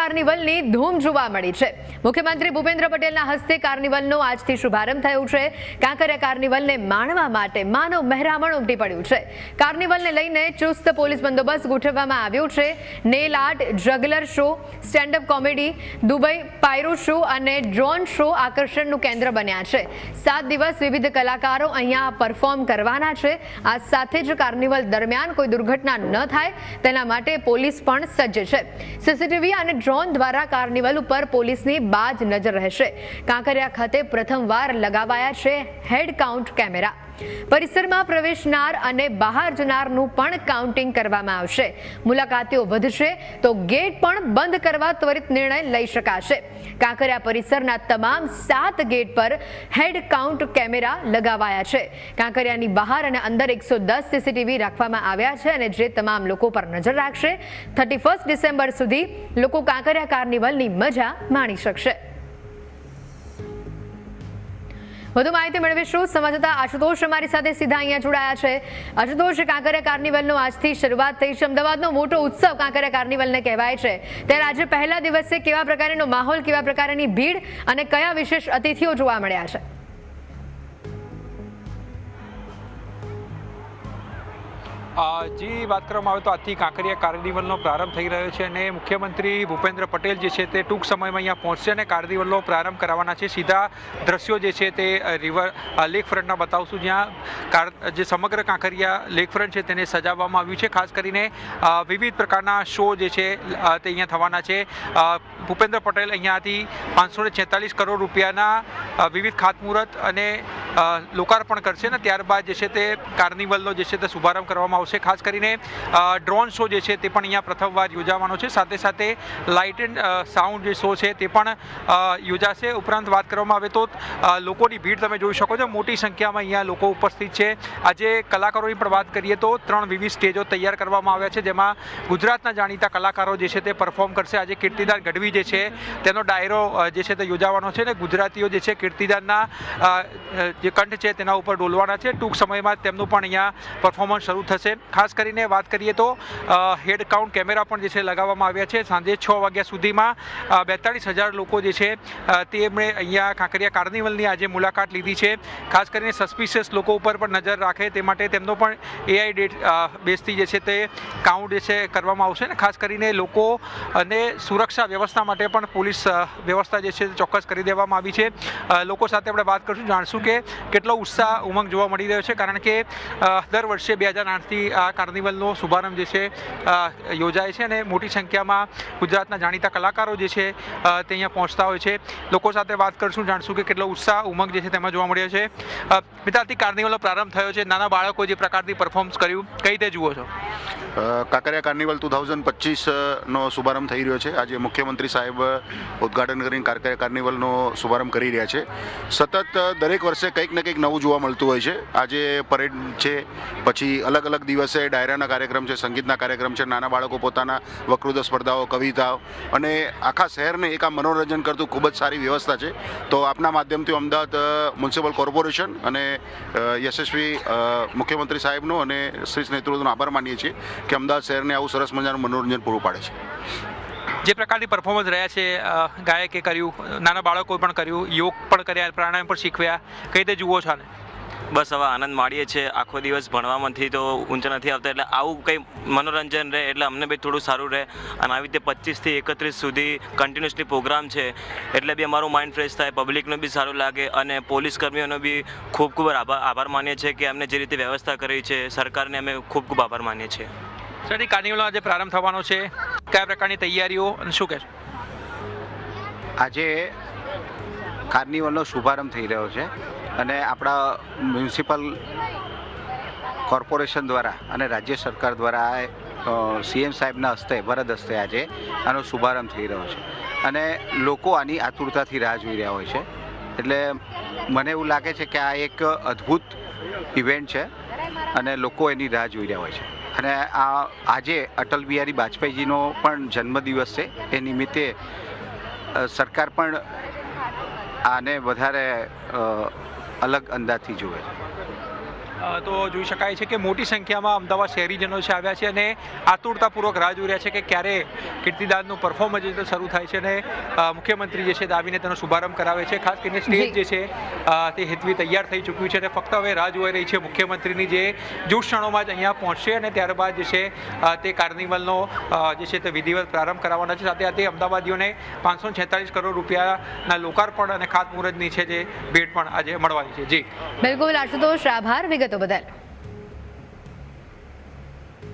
કાર્નિવલની ધૂમ જોવા મળી છે। મુખ્યમંત્રી ભૂપેન્દ્ર પટેલના હસ્તે કાર્નિવલનો આજથી શુભારંભ થયો છે। કાંકરિયા કાર્નિવલને માણવા માટે માનવ મહેરામણ ઉમટી પડ્યું છે। કાર્નિવલને લઈને ચુસ્ત પોલીસ બંદોબસ્ત ગોઠવવામાં આવ્યો છે। Nail art, juggler show, standup comedy, Dubai pyro show અને ડ્રોન શો આકર્ષણનું કેન્દ્ર બન્યા છે। 7 દિવસ વિવિધ કલાકારો અહીંયા પરફોર્મ કરવાના છે। આ સાથે જ કાર્નિવલ દરમિયાન કોઈ દુર્ઘટના ન થાય તેના માટે પોલીસ પણ સજ્જ છે। સીસીટીવી અને ડ્રોન દ્વારા કાર્નિવલ ઉપર પોલીસની બાજ નજર રહેશે। કાંકરિયા ખાતે પ્રથમવાર લગાવાયા છે હેડ કાઉન્ટ કેમેરા। પરિસરમાં પ્રવેશનાર અને બહાર જનારનું પણ કાઉન્ટિંગ કરવામાં આવશે। મુલાકાતીઓ વધશે તો ગેટ પણ બંધ કરવા ત્વરિત નિર્ણય લઈ શકાશે। કાંકરિયા પરિસરના તમામ 7 ગેટ પર હેડ કાઉન્ટ કેમેરા લગાવાયા છે। કાંકરિયાની બહાર અને અંદર 110 સીસીટીવી રાખવામાં આવ્યા છે અને જે તમામ લોકો પર નજર રાખશે। 31 ડિસેમ્બર સુધી લોકો કાંકરિયા કાર્નિવલની મજા માણી શકશે। વધુ માહિતી મેળવીશું સંવાદદાતા આશુતોષ અમારી સાથે સીધા અહીંયા જોડાયા છે। આશુતોષ, કાંકરિયા કાર્નિવલનો આજથી શરૂઆત થઈ છે। અમદાવાદનો મોટો ઉત્સવ કાંકરિયા કાર્નિવલને કહેવાય છે, ત્યારે આજે પહેલા દિવસે કેવા પ્રકારનો માહોલ, કેવા પ્રકારની ભીડ અને કયા વિશેષ અતિથિઓ જોવા મળ્યા છે? જી, વાત કરવામાં આવે તો આજથી કાંકરિયા કાર્નિવલનો પ્રારંભ થઈ રહ્યો છે અને મુખ્યમંત્રી ભૂપેન્દ્ર પટેલ જે છે તે ટૂંક સમયમાં અહીંયા પહોંચશે અને કાર્નિવલનો પ્રારંભ કરાવવાના છે। સીધા દ્રશ્યો જે છે તે લેક ફ્રન્ટના બતાવશું, જ્યાં જે સમગ્ર કાંકરિયા લેક ફ્રન્ટ છે તેને સજાવવામાં આવ્યું છે। ખાસ કરીને વિવિધ પ્રકારના શો જે છે તે અહીંયા થવાના છે। ભૂપેન્દ્ર પટેલ અહીંયાથી 546 કરોડ રૂપિયાના વિવિધ ખાતમુહૂર્ત અને લોકાર્પણ કરશે અને ત્યારબાદ જે છે તે કાર્નિવલનો જે છે તે શુભારંભ કરવામાં આવશે। ખાસ કરીને ડ્રોન શો જે છે તે પણ અહીંયા પ્રથમવાર યોજાવાનો છે। સાથે સાથે લાઇટ એન્ડ સાઉન્ડ જે શો છે તે પણ યોજાશે। ઉપરાંત વાત કરવામાં આવે તો લોકોની ભીડ તમે જોઈ શકો છો, મોટી સંખ્યામાં અહીંયા લોકો ઉપસ્થિત છે। આજે કલાકારોની પણ વાત કરીએ તો 3 વિવિધ સ્ટેજો તૈયાર કરવામાં આવ્યા છે, જેમાં ગુજરાતના જાણીતા કલાકારો જે છે તે પરફોર્મ કરશે। આજે કીર્તિદાન ગઢવી જે છે તેનો ડાયરો જે છે તે યોજાવાનો છે અને ગુજરાતીઓ જે છે કીર્તિદાનના જે કંઠ છે તેના ઉપર ડોલવાના છે। ટૂંક સમયમાં તેમનું પણ અહીંયા પરફોર્મન્સ શરૂ થશે। ખાસ કરીને વાત કરીએ તો હેડ કાઉન્ટ કેમેરા પણ જે છે લગાવવામાં આવ્યા છે। સાંજે 6 વાગ્યા સુધીમાં 42,000 લોકો જે છે તેમણે અહીંયા કાંકરિયા કાર્નિવલની આજે મુલાકાત લીધી છે। ખાસ કરીને સસ્પિશિયસ લોકો ઉપર પણ નજર રાખે તે માટે તેમનો પણ AI ડેટ બેઝથી જે છે તે કાઉન્ટ જે છે કરવામાં આવશે ને ખાસ કરીને લોકો અને સુરક્ષા વ્યવસ્થા માટે પણ પોલીસ વ્યવસ્થા જે છે ચોક્કસ કરી દેવામાં આવી છે। લોકો સાથે આપણે વાત કરીશું, જાણશું કે કેટલો ઉત્સાહ ઉમંગ જોવા મળી રહ્યો છે, કારણ કે દર વર્ષે 2008થી આ કાર્નિવલનો શુભારંભ જે છે યોજાય છે અને મોટી સંખ્યામાં ગુજરાતના જાણીતા કલાકારો જે છે તે અહીંયા પહોંચતા હોય છે। લોકો સાથે વાત કરીશું, જાણશું કે કેટલો ઉત્સાહ ઉમંગ જે છે તેમાં જોવા મળ્યો છે। મિત્રાથી કાર્નિવલનો પ્રારંભ થયો છે, નાના બાળકો જે પ્રકારની પરફોર્મન્સ કર્યું, કઈ રીતે જુઓ છો? કાંકરિયા કાર્નિવલ 2025નો શુભારંભ થઈ રહ્યો છે। આજે મુખ્યમંત્રી સાહેબ ઉદ્ઘાટન કરીને કાંકરિયા કાર્નિવલનો શુભારંભ કરી રહ્યા છે। સતત દરેક વર્ષે કંઈક ને કંઈક નવું જોવા મળતું હોય છે। આજે પરેડ છે, પછી અલગ અલગ દિવસે ડાયરાના કાર્યક્રમ છે, સંગીતના કાર્યક્રમ છે, નાના બાળકો પોતાના વક્તૃત્વ સ્પર્ધાઓ, કવિતાઓ અને આખા શહેરને એક આ મનોરંજન કરતું ખૂબ જ સારી વ્યવસ્થા છે। તો આપના માધ્યમથી અમદાવાદ મ્યુનિસિપલ કોર્પોરેશન અને યશસ્વી મુખ્યમંત્રી સાહેબનો અને શ્રી નેતૃત્વનો આભાર માનીએ છીએ કે અમદાવાદ શહેરને આવું સરસ મજાનું મનોરંજન પૂરું પાડે છે। જે પ્રકારની પરફોર્મન્સ રહ્યા છે, ગાયકે કર્યું, નાના બાળકોએ પણ કર્યું, યોગ પણ કર્યા, પ્રાણાયામ પણ શીખવ્યા, કઈ રીતે જુઓ છો આને? બસ હવે આનંદ માણીએ છીએ। આખો દિવસ ભણવામાંથી તો ઊંચા નથી આવતા, એટલે આવું કંઈ મનોરંજન રહે એટલે અમને બી થોડું સારું રહે અને આવી રીતે 25 થી 31 સુધી કન્ટિન્યુઅસલી પ્રોગ્રામ છે એટલે બી અમારું માઇન્ડ ફ્રેશ થાય, પબ્લિકને બી સારું લાગે અને પોલીસ કર્મીઓનો બી ખૂબ ખૂબ આભાર માનીએ છીએ કે અમને જે રીતે વ્યવસ્થા કરી છે, સરકારને અમે ખૂબ ખૂબ આભાર માનીએ છીએ। સર, કાર્નિવલનો આજે પ્રારંભ થવાનો છે, કયા પ્રકારની તૈયારીઓ અને શું કહેશો? આજે કાર્નિવલનો શુભારંભ થઈ રહ્યો છે અને આપણા મ્યુનિસિપલ કોર્પોરેશન દ્વારા અને રાજ્ય સરકાર દ્વારા CM સાહેબના હસ્તે, વરદ હસ્તે આજે આનો શુભારંભ થઈ રહ્યો છે અને લોકો આની આતુરતાથી રાહ જોઈ રહ્યા હોય છે। એટલે મને એવું લાગે છે કે આ એક અદ્ભુત ઇવેન્ટ છે અને લોકો એની રાહ જોઈ રહ્યા હોય છે। અને આજે અટલ બિહારી વાજપેયીજીનો પણ જન્મદિવસ છે, એ નિમિત્તે સરકાર પણ આને વધારે અલગ અંદાજથી જુએ છે। તો જોઈ શકાય છે કે મોટી સંખ્યામાં અમદાવાદ શહેરીજનો છે આવ્યા છે અને આતુરતાપૂર્વક રાહ જોઈ રહ્યા છે કે ક્યારે કીર્તિદાનનું પરફોર્મન્સ જે શરૂ થાય છે અને મુખ્યમંત્રી જે છે તે આવીને તેનો શુભારંભ કરાવે છે. ખાસ કરીને સ્ટેજ જે છે તે હેતવી તૈયાર થઈ ચૂક્યું છે અને ફક્ત હવે રાહ જોઈ રહી છે મુખ્યમંત્રીની જે જ ક્ષણોમાં જ અહીંયા પહોંચશે અને ત્યારબાદ જે છે તે કાર્નિવલનો જે છે તે વિધિવત પ્રારંભ કરાવવાના છે. સાથે સાથે અમદાવાદીઓને 546 કરોડ રૂપિયાના લોકાર્પણ અને ખાતમુહૂર્તની છે જે ભેટ પણ આજે મળવાની છે. જી બિલકુલ આશુતોષ, આભાર વિગતો બદલ.